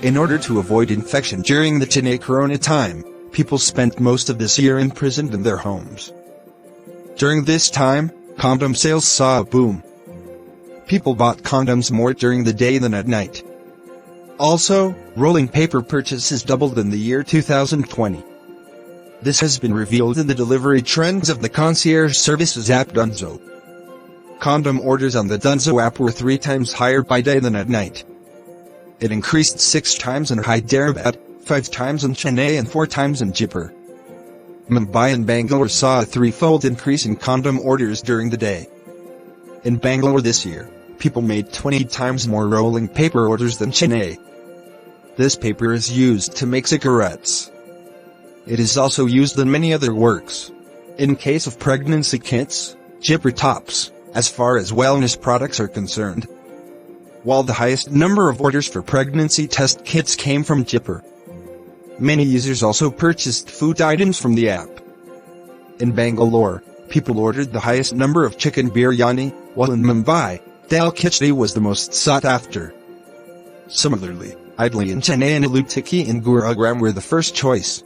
In order to avoid infection during the Chennai Corona time, people spent most of this year imprisoned in their homes. During this time, condom sales saw a boom. People bought condoms more during the day than at night. Also, rolling paper purchases doubled in the year 2020. This has been revealed in the delivery trends of the Concierge services app Dunzo. Condom orders on the Dunzo app were 3 times higher by day than at night. It increased 6 times in Hyderabad, 5 times in Chennai and 4 times in Jaipur. Mumbai and Bangalore saw a 3-fold increase in condom orders during the day. In Bangalore this year, people made 20 times more rolling paper orders than Chennai. This paper is used to make cigarettes. It is also used in many other works. In case of pregnancy kits, Jaipur tops, as far as wellness products are concerned. While the highest number of orders for pregnancy test kits came from Jaipur. Many users also purchased food items from the app. In Bangalore, people ordered the highest number of chicken biryani, while in Mumbai, dal khichdi was the most sought after. Similarly, idli in Chennai and aloo tikki in Gurugram were the first choice.